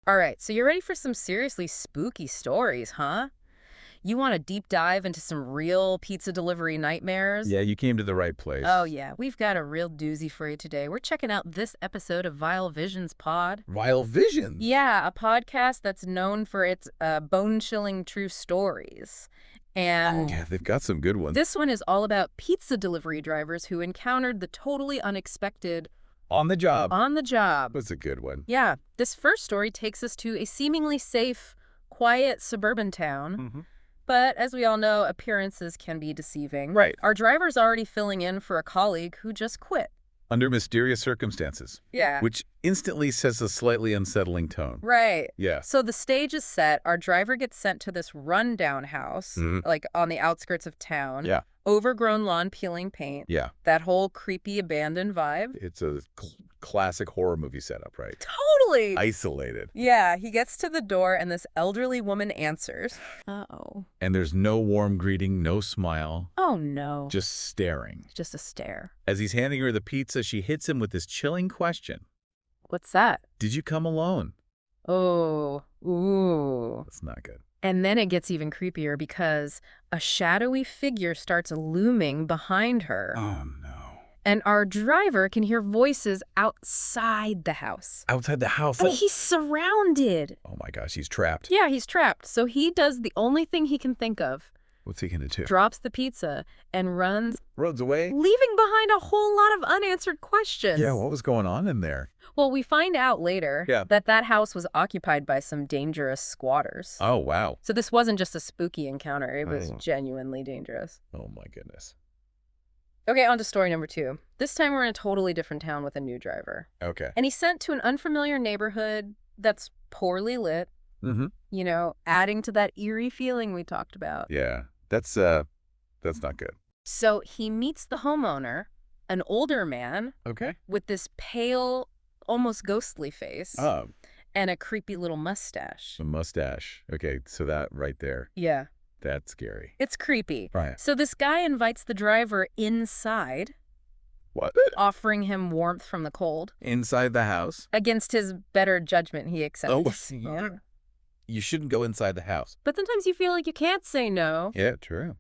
All right, so you're ready for some seriously spooky stories, huh? You want a deep dive into some real pizza delivery nightmares? Yeah, you came to the right place. Oh, yeah, we've got a real doozy for you today. We're checking out this episode of Vile Visions Pod. Vile Visions? Yeah, a podcast that's known for its bone-chilling true stories. And Yeah, they've got some good ones. this one is all about pizza delivery drivers who encountered the totally unexpected On the job. on the job. That's a good one. Yeah, this first story takes us to a seemingly safe, quiet suburban town. But as we all know, appearances can be deceiving. Right. Our driver's already filling in for a colleague who just quit. Under mysterious circumstances. Yeah. Which instantly sets a slightly unsettling tone. Right. Yeah. So the stage is set. Our driver gets sent to this rundown house, like on the outskirts of town. Yeah. Overgrown lawn peeling paint. Yeah. That whole creepy abandoned vibe. It's a classic horror movie setup, right? Totally. Isolated. Yeah, he gets to the door and this elderly woman answers. Uh-oh. And there's no warm greeting, no smile. Oh, no. Just staring. Just a stare. As he's handing her the pizza, she hits him with this chilling question. What's that? Did you come alone? Oh, ooh. That's not good. And then it gets even creepier because a shadowy figure starts looming behind her. Oh, no. And our driver can hear voices outside the house. Outside the house? I mean, he's surrounded. Oh, my gosh, he's trapped. Yeah, he's trapped. So he does the only thing he can think of. What's he gonna do? Drops the pizza and runs, Runs away? leaving behind a whole lot of unanswered questions. Yeah, what was going on in there? Well, we find out later that house was occupied by some dangerous squatters. Oh, wow. So this wasn't just a spooky encounter. It was genuinely dangerous. Oh, my goodness. Okay, on to story number 2. This time we're in a totally different town with a new driver. Okay. And he's sent to an unfamiliar neighborhood that's poorly lit, you know, adding to that eerie feeling we talked about. Yeah, that's not good. So he meets the homeowner, an older man Okay. with this pale, almost ghostly face Oh, and a creepy little mustache. a mustache. Okay, so that right there, Yeah, that's scary. it's creepy. Right. So this guy invites the driver inside, What? offering him warmth from the cold. Inside the house? Against his better judgment, he accepts. Yeah. You shouldn't go inside the house. But sometimes you feel like you can't say no. Yeah, true.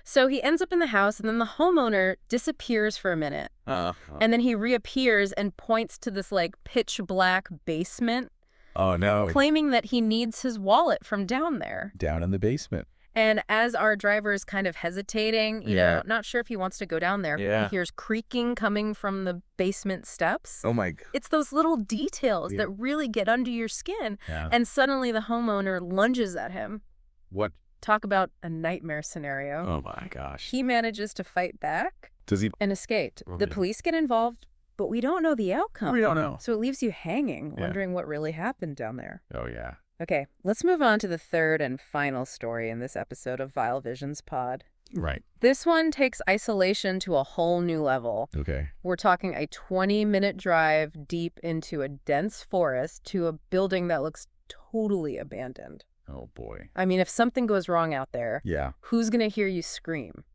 So he ends up in the house, and then the homeowner disappears for a minute. And then he reappears and points to this, like, pitch black basement, Oh, no. claiming that he needs his wallet from down there. Down in the basement. And as our driver is kind of hesitating, you know, not sure if he wants to go down there, he hears creaking coming from the basement steps. Oh, my God. It's those little details that really get under your skin. Yeah. And suddenly the homeowner lunges at him. What? Talk about a nightmare scenario. Oh, my gosh. He manages to fight back Does he? and escaped. Oh, The yeah. police get involved, but we don't know the outcome. We don't know. So it leaves you hanging, Yeah. wondering what really happened down there. Oh, yeah. Okay, let's move on to the third and final story in this episode of Vile Visions Pod. Right. This one takes isolation to a whole new level. Okay. We're talking a 20-minute drive deep into a dense forest to a building that looks totally abandoned. Oh, boy. I mean, if something goes wrong out there, Yeah. who's going to hear you scream?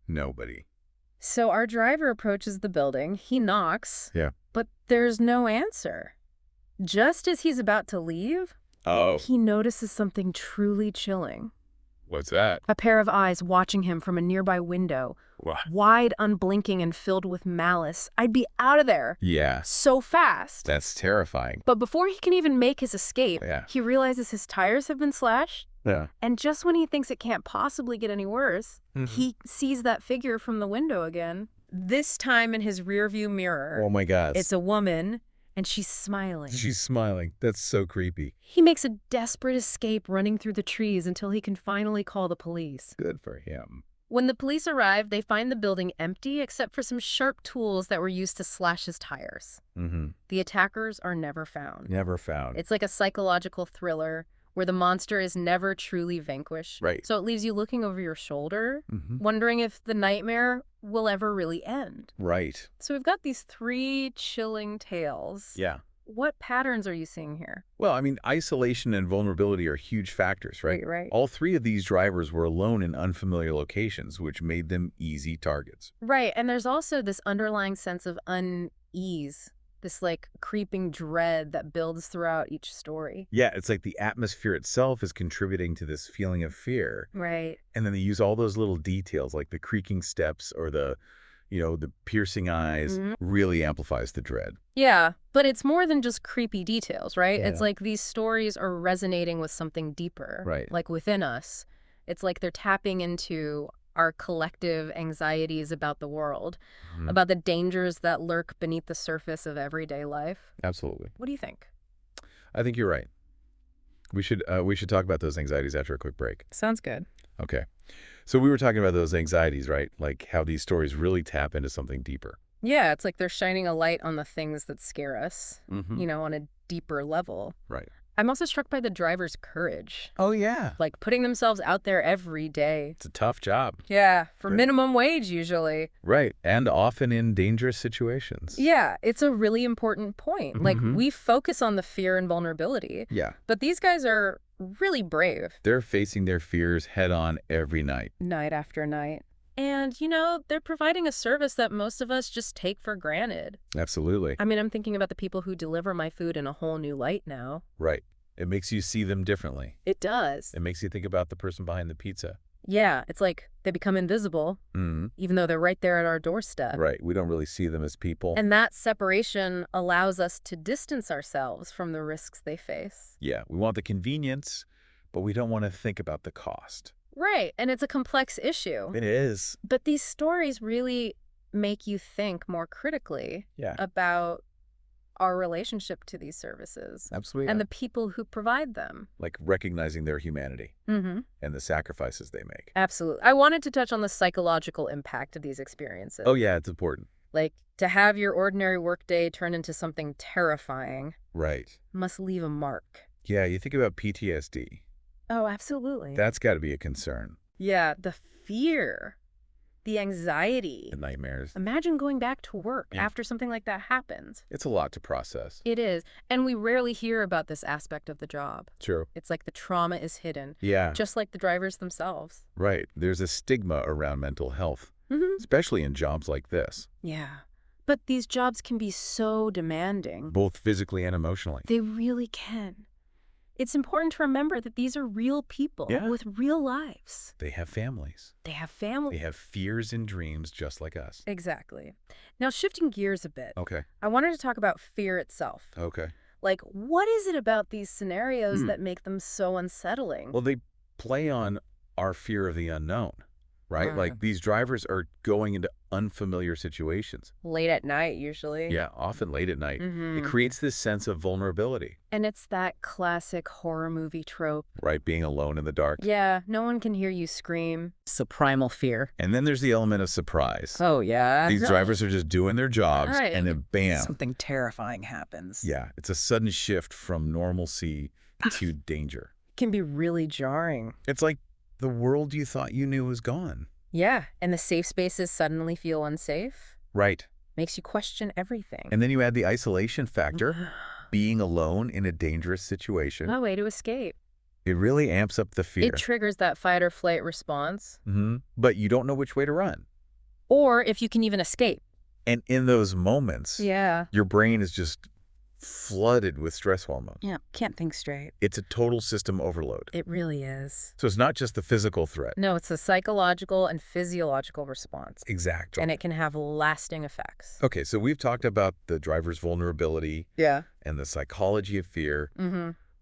Nobody. So our driver approaches the building. He knocks. Yeah. But there's no answer. Just as he's about to leave, Oh. he notices something truly chilling. What's that? A pair of eyes watching him from a nearby window, What? wide, unblinking, and filled with malice. I'd be out of there Yeah. so fast. That's terrifying. But before he can even make his escape, Yeah. he realizes his tires have been slashed. Yeah. And just when he thinks it can't possibly get any worse, he sees that figure from the window again. This time in his rearview mirror. Oh, my God. It's a woman, and she's smiling. She's smiling. That's so creepy. He makes a desperate escape running through the trees until he can finally call the police. Good for him. When the police arrive, they find the building empty except for some sharp tools that were used to slash his tires. The attackers are never found. Never found. It's like a psychological thriller where the monster is never truly vanquished. Right. So it leaves you looking over your shoulder, wondering if the nightmare will ever really end. Right. So we've got these 3 chilling tales. Yeah. What patterns are you seeing here? Well, I mean, isolation and vulnerability are huge factors, right? Right. All 3 of these drivers were alone in unfamiliar locations, which made them easy targets. Right, and there's also this underlying sense of unease This, like, creeping dread that builds throughout each story. Yeah, it's like the atmosphere itself is contributing to this feeling of fear. Right. And then they use all those little details, like the creaking steps or the piercing eyes, really amplifies the dread. Yeah, but it's more than just creepy details, right? Yeah. It's like these stories are resonating with something deeper. Right. Like within us. It's like they're tapping into our collective anxieties about the world, about the dangers that lurk beneath the surface of everyday life. Absolutely. What do you think? I think you're right. We should talk about those anxieties after a quick break. Sounds good. Okay. So we were talking about those anxieties, right? Like how these stories really tap into something deeper. Yeah, it's like they're shining a light on the things that scare us, on a deeper level. Right. I'm also struck by the driver's courage. Oh, yeah. Like putting themselves out there every day. It's a tough job. Yeah, for minimum wage usually. Right. And often in dangerous situations. Yeah, it's a really important point. Like we focus on the fear and vulnerability. Yeah. But these guys are really brave. They're facing their fears head on every night. Night after night. And, they're providing a service that most of us just take for granted. Absolutely. I mean, I'm thinking about the people who deliver my food in a whole new light now. Right. It makes you see them differently. It does. It makes you think about the person behind the pizza. Yeah, it's like they become invisible, even though they're right there at our doorstep. Right. We don't really see them as people. And that separation allows us to distance ourselves from the risks they face. Yeah. We want the convenience, but we don't want to think about the cost. Right, and it's a complex issue. It is. But these stories really make you think more critically about our relationship to these services. Absolutely. And the people who provide them. Like recognizing their humanity and the sacrifices they make. Absolutely. I wanted to touch on the psychological impact of these experiences. Oh, yeah, it's important. Like, to have your ordinary workday turn into something terrifying. Right. Must leave a mark. Yeah, you think about PTSD. Oh, absolutely. That's got to be a concern. Yeah, the fear, the anxiety. The nightmares. Imagine going back to work after something like that happens. It's a lot to process. It is. And we rarely hear about this aspect of the job. True. It's like the trauma is hidden. Yeah. Just like the drivers themselves. Right. There's a stigma around mental health, especially in jobs like this. Yeah. But these jobs can be so demanding. Both physically and emotionally. They really can. It's important to remember that these are real people with real lives. They have families. They have families. They have fears and dreams just like us. Exactly. Now, shifting gears a bit. Okay. I wanted to talk about fear itself. Okay. Like, what is it about these scenarios that make them so unsettling? Well, they play on our fear of the unknown, right? Like these drivers are going into unfamiliar situations. Late at night, usually. Yeah, often late at night. It creates this sense of vulnerability. And it's that classic horror movie trope. Right, being alone in the dark. Yeah, no one can hear you scream. It's a primal fear. And then there's the element of surprise. Oh, yeah. These drivers are just doing their jobs, and then bam. Something terrifying happens. Yeah, it's a sudden shift from normalcy to danger. It can be really jarring. It's like the world you thought you knew was gone. Yeah, and the safe spaces suddenly feel unsafe. Right. Makes you question everything. And then you add the isolation factor, being alone in a dangerous situation. No way to escape. It really amps up the fear. It triggers that fight or flight response. But you don't know which way to run. Or if you can even escape. And in those moments, your brain is just flooded with stress hormones. Yeah, can't think straight. It's a total system overload. It really is. So it's not just the physical threat. No, it's a psychological and physiological response. Exactly. And it can have lasting effects. Okay, so we've talked about the driver's vulnerability and the psychology of fear.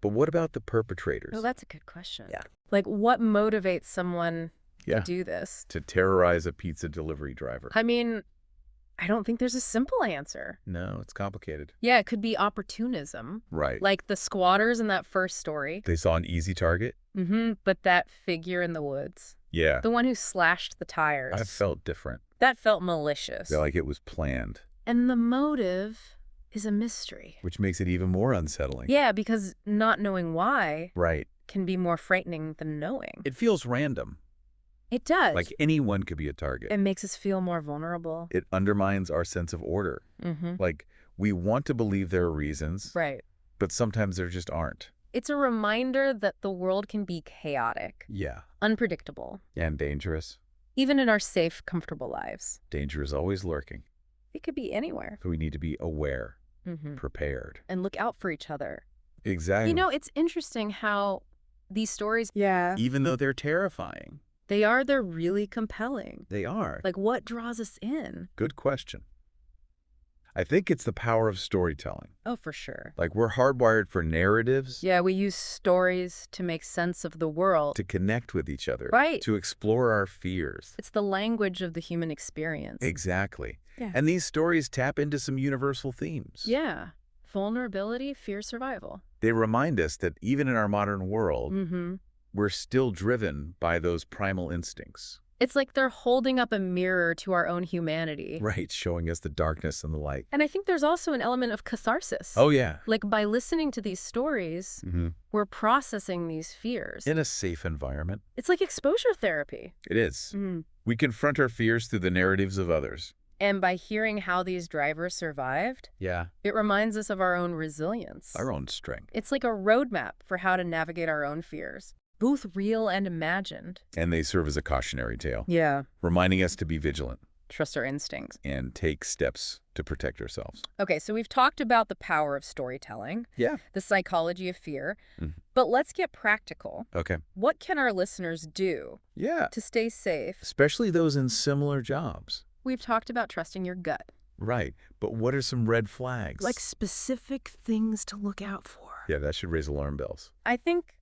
But what about the perpetrators? Oh, that's a good question. Yeah. Like, what motivates someone to do this? To terrorize a pizza delivery driver. I mean, I don't think there's a simple answer. No, it's complicated. Yeah, it could be opportunism. Right. Like the squatters in that first story. They saw an easy target. But that figure in the woods. Yeah. The one who slashed the tires. I felt different. That felt malicious. Yeah, like it was planned. And the motive is a mystery. Which makes it even more unsettling. Yeah, because not knowing why can be more frightening than knowing. It feels random. It does. Like anyone could be a target. It makes us feel more vulnerable. It undermines our sense of order. Like we want to believe there are reasons. Right. But sometimes there just aren't. It's a reminder that the world can be chaotic. Yeah. Unpredictable. And dangerous. Even in our safe, comfortable lives. Danger is always lurking. It could be anywhere. So we need to be aware. prepared. And look out for each other. Exactly. It's interesting how these stories, Even though they're terrifying. they're really compelling. They are. Like, what draws us in? Good question. I think it's the power of storytelling. Oh, for sure. Like, we're hardwired for narratives. Yeah, we use stories to make sense of the world. To connect with each other. Right. To explore our fears. It's the language of the human experience. Exactly. Yeah. And these stories tap into some universal themes. Yeah. Vulnerability, fear, survival. They remind us that even in our modern world, we're still driven by those primal instincts. It's like they're holding up a mirror to our own humanity. Right, showing us the darkness and the light. And I think there's also an element of catharsis. Oh, yeah. Like, by listening to these stories, we're processing these fears. In a safe environment. It's like exposure therapy. It is. We confront our fears through the narratives of others. And by hearing how these drivers survived, it reminds us of our own resilience. Our own strength. It's like a roadmap for how to navigate our own fears, both real and imagined. And they serve as a cautionary tale. Yeah. Reminding us to be vigilant. Trust our instincts. And take steps to protect ourselves. Okay, so we've talked about the power of storytelling. Yeah. The psychology of fear. But let's get practical. Okay. What can our listeners do to stay safe? Especially those in similar jobs. We've talked about trusting your gut. Right. But what are some red flags? Like specific things to look out for. Yeah, that should raise alarm bells. I think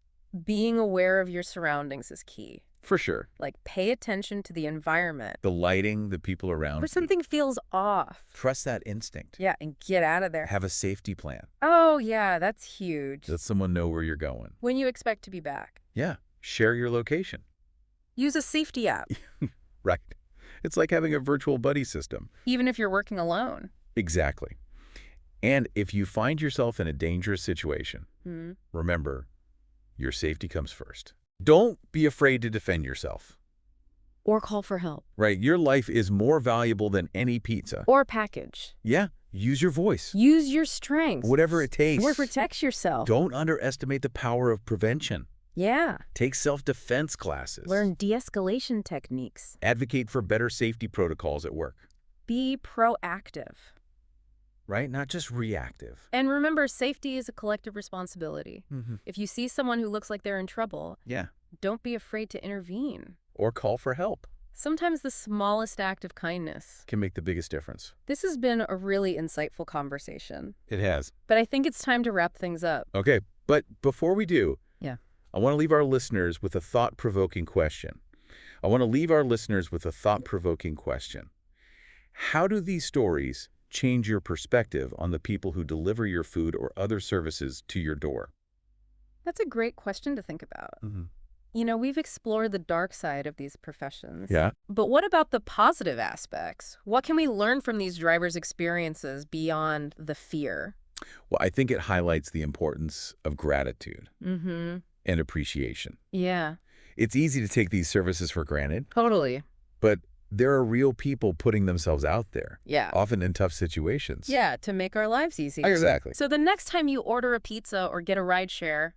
being aware of your surroundings is key. For sure. Like, pay attention to the environment. The lighting, the people around. Where something feels off. Trust that instinct. Yeah, and get out of there. Have a safety plan. Oh, yeah, that's huge. Let someone know where you're going. When you expect to be back. Yeah. Share your location. Use a safety app. Right. It's like having a virtual buddy system. Even if you're working alone. Exactly. And if you find yourself in a dangerous situation, remember, your safety comes first. Don't be afraid to defend yourself. Or call for help. Right. Your life is more valuable than any pizza. Or package. Yeah. Use your voice. Use your strength. Whatever it takes. Or protect yourself. Don't underestimate the power of prevention. Yeah. Take self-defense classes. Learn de-escalation techniques. Advocate for better safety protocols at work. Be proactive. Right? Not just reactive. And remember, safety is a collective responsibility. If you see someone who looks like they're in trouble, don't be afraid to intervene. Or call for help. Sometimes the smallest act of kindness can make the biggest difference. This has been a really insightful conversation. It has. But I think it's time to wrap things up. Okay, but before we do, I want to leave our listeners with a thought-provoking question. How do these stories change your perspective on the people who deliver your food or other services to your door? That's a great question to think about. We've explored the dark side of these professions. Yeah. But what about the positive aspects? What can we learn from these drivers' experiences beyond the fear? Well, I think it highlights the importance of gratitude and appreciation. Yeah. It's easy to take these services for granted. Totally. But there are real people putting themselves out there. Yeah. Often in tough situations. Yeah, to make our lives easier. Exactly. So the next time you order a pizza or get a ride share,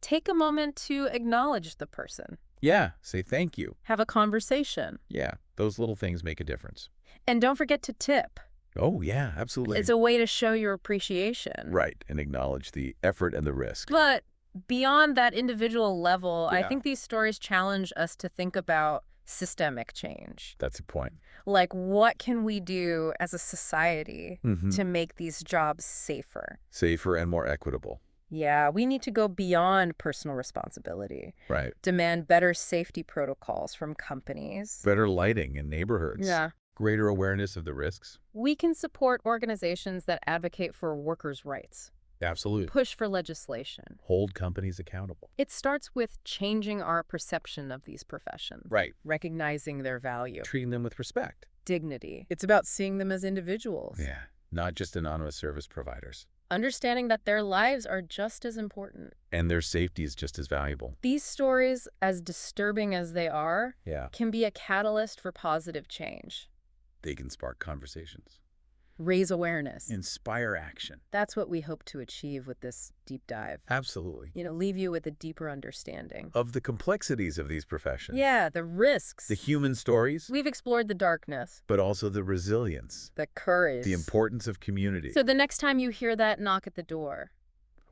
take a moment to acknowledge the person. Yeah. Say thank you. Have a conversation. Yeah. Those little things make a difference. And don't forget to tip. Oh, yeah, absolutely. It's a way to show your appreciation. Right. And acknowledge the effort and the risk. But beyond that individual level, I think these stories challenge us to think about systemic change. That's a point. Like, what can we do as a society to make these jobs safer? Safer and more equitable. Yeah, we need to go beyond personal responsibility. Right. Demand better safety protocols from companies. Better lighting in neighborhoods. Yeah. Greater awareness of the risks. We can support organizations that advocate for workers' rights. Absolutely. Push for legislation. Hold companies accountable. It starts with changing our perception of these professions. Right. Recognizing their value. Treating them with respect. Dignity. It's about seeing them as individuals. Yeah. Not just anonymous service providers. Understanding that their lives are just as important. And their safety is just as valuable. These stories, as disturbing as they are, can be a catalyst for positive change. They can spark conversations. Raise awareness. Inspire action. That's what we hope to achieve with this deep dive. Absolutely. Leave you with a deeper understanding Of the complexities of these professions. Yeah, the risks. The human stories. We've explored the darkness. But also the resilience. The courage. The importance of community. So the next time you hear that knock at the door,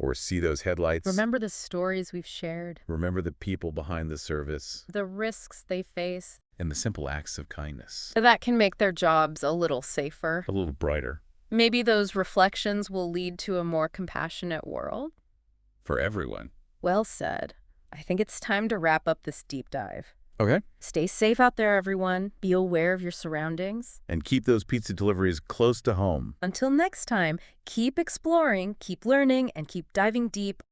or see those headlights. remember the stories we've shared. Remember the people behind the service. The risks they face. And the simple acts of kindness. That can make their jobs a little safer. A little brighter. Maybe those reflections will lead to a more compassionate world? For everyone. Well said. I think it's time to wrap up this deep dive. Okay. Stay safe out there, everyone. Be aware of your surroundings. And keep those pizza deliveries close to home. Until next time, keep exploring, keep learning, and keep diving deep